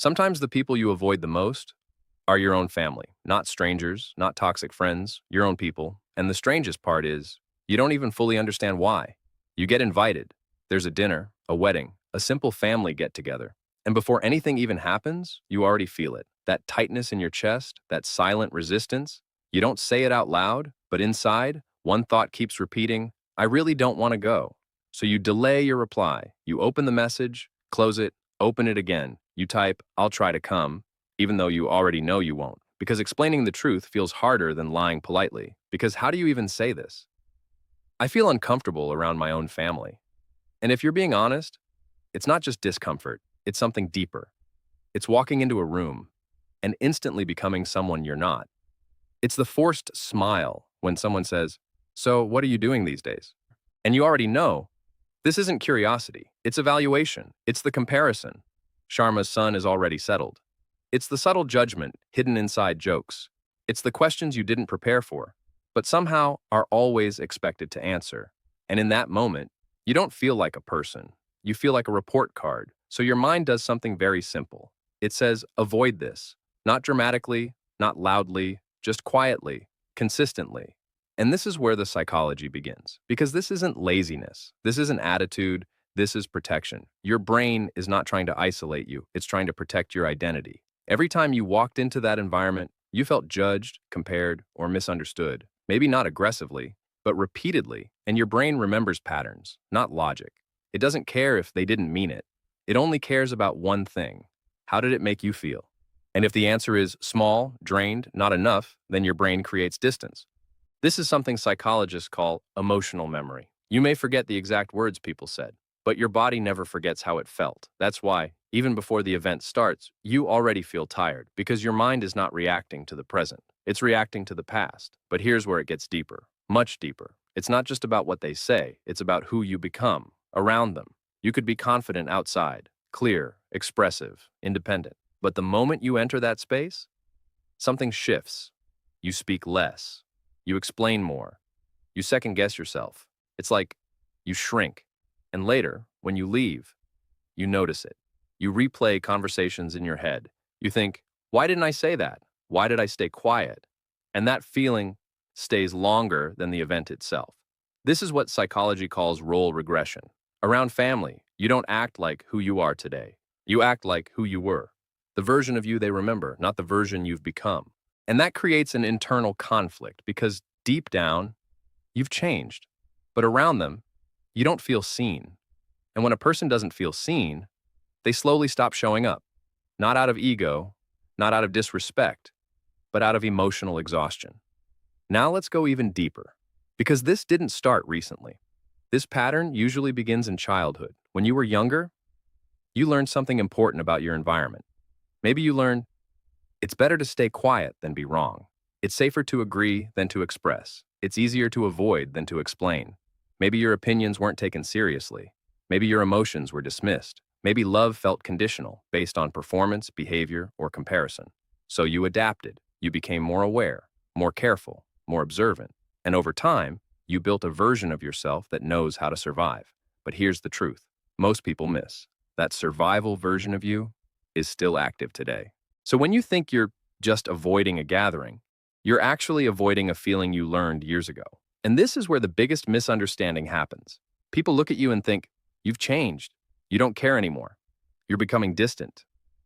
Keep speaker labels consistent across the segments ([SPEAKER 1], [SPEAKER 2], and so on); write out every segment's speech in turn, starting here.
[SPEAKER 1] Sometimes the people you avoid the most are your own family, not strangers, not toxic friends, your own people. And the strangest part is, you don't even fully understand why. You get invited. There's a dinner, a wedding, a simple family get together. And before anything even happens, you already feel it. That tightness in your chest, that silent resistance. You don't say it out loud, but inside, one thought keeps repeating, I really don't want to go. So you delay your reply. You open the message, close it, open it again. You type, I'll try to come, even though you already know you won't. Because explaining the truth feels harder than lying politely. Because how do you even say this? I feel uncomfortable around my own family. And if you're being honest, it's not just discomfort, it's something deeper. It's walking into a room and instantly becoming someone you're not. It's the forced smile when someone says, so what are you doing these days? And you already know, this isn't curiosity, it's evaluation, it's the comparison. Sharma's son is already settled. It's the subtle judgment hidden inside jokes. It's the questions you didn't prepare for, but somehow are always expected to answer. And in that moment, you don't feel like a person. You feel like a report card. So your mind does something very simple. It says, avoid this. Not dramatically, not loudly, just quietly, consistently. And this is where the psychology begins. Because this isn't laziness. This isn't attitude. This is protection. Your brain is not trying to isolate you. It's trying to protect your identity. Every time you walked into that environment, you felt judged, compared, or misunderstood. Maybe not aggressively, but repeatedly. And your brain remembers patterns, not logic. It doesn't care if they didn't mean it. It only cares about one thing. How did it make you feel? And if the answer is small, drained, not enough, then your brain creates distance. This is something psychologists call emotional memory. You may forget the exact words people said, but your body never forgets how it felt. That's why, even before the event starts, you already feel tired because your mind is not reacting to the present. It's reacting to the past. But here's where it gets deeper, much deeper. It's not just about what they say, it's about who you become around them. You could be confident outside, clear, expressive, independent. But the moment you enter that space, something shifts. You speak less. You explain more. You second guess yourself. It's like you shrink. And later, when you leave, you notice it. You replay conversations in your head. You think, why didn't I say that? Why did I stay quiet? And that feeling stays longer than the event itself. This is what psychology calls role regression. Around family, you don't act like who you are today. You act like who you were. The version of you they remember, not the version you've become. And that creates an internal conflict because deep down, you've changed. But around them, you don't feel seen. And when a person doesn't feel seen, they slowly stop showing up. Not out of ego, not out of disrespect, but out of emotional exhaustion. Now let's go even deeper. Because this didn't start recently. This pattern usually begins in childhood. When you were younger, you learned something important about your environment. Maybe you learned, it's better to stay quiet than be wrong. It's safer to agree than to express. It's easier to avoid than to explain. Maybe your opinions weren't taken seriously. Maybe your emotions were dismissed. Maybe love felt conditional, based on performance, behavior, or comparison. So you adapted. You became more aware, more careful, more observant. And over time, you built a version of yourself that knows how to survive. But here's the truth. Most people miss. That survival version of you is still active today. So when you think you're just avoiding a gathering, you're actually avoiding a feeling you learned years ago. And this is where the biggest misunderstanding happens. People look at you and think, you've changed. You don't care anymore. You're becoming distant.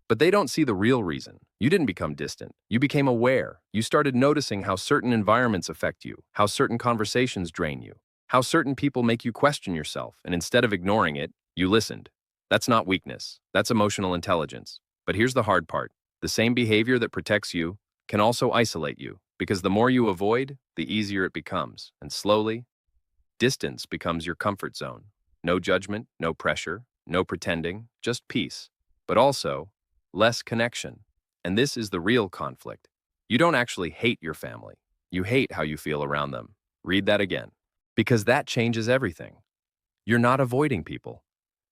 [SPEAKER 1] But they don't see the real reason. You didn't become distant. You became aware. You started noticing how certain environments affect you, how certain conversations drain you, how certain people make you question yourself. And instead of ignoring it, you listened. That's not weakness. That's emotional intelligence. But here's the hard part. The same behavior that protects you can also isolate you, because the more you avoid, the easier it becomes. And slowly, distance becomes your comfort zone. No judgment, no pressure, no pretending, just peace. But also, less connection. And this is the real conflict. You don't actually hate your family. You hate how you feel around them. Read that again. Because that changes everything. You're not avoiding people.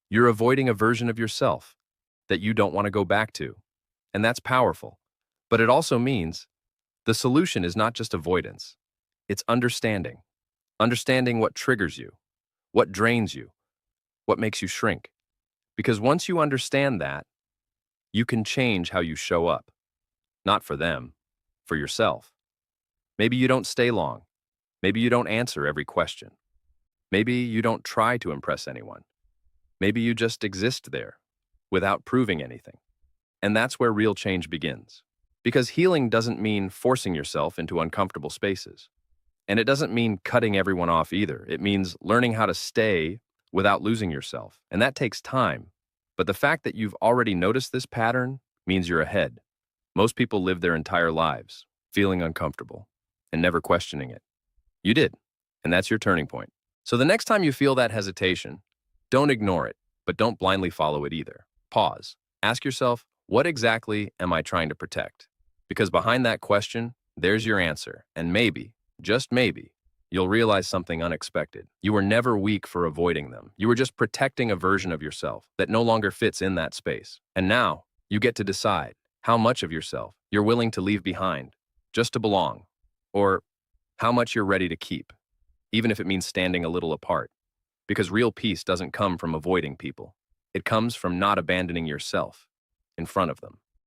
[SPEAKER 1] You're avoiding a version of yourself that you don't want to go back to. And that's powerful. But it also means the solution is not just avoidance. It's understanding. Understanding what triggers you, what drains you, what makes you shrink. Because once you understand that, You can change how you show up, not for them, for yourself. Maybe you don't stay long. Maybe you don't answer every question. Maybe you don't try to impress anyone. Maybe you just exist there without proving anything. And that's where real change begins. Because healing doesn't mean forcing yourself into uncomfortable spaces. And it doesn't mean cutting everyone off either. It means learning how to stay without losing yourself. And that takes time. But the fact that you've already noticed this pattern means you're ahead. Most people live their entire lives feeling uncomfortable and never questioning it. You did, and that's your turning point. So the next time you feel that hesitation, don't ignore it, but don't blindly follow it either. Pause. Ask yourself, what exactly am I trying to protect? Because behind that question, there's your answer. And maybe, just maybe, you'll realize something unexpected. You were never weak for avoiding them. You were just protecting a version of yourself that no longer fits in that space. And now, you get to decide how much of yourself you're willing to leave behind just to belong, or how much you're ready to keep, even if it means standing a little apart. Because real peace doesn't come from avoiding people. It comes from not abandoning yourself in front of them.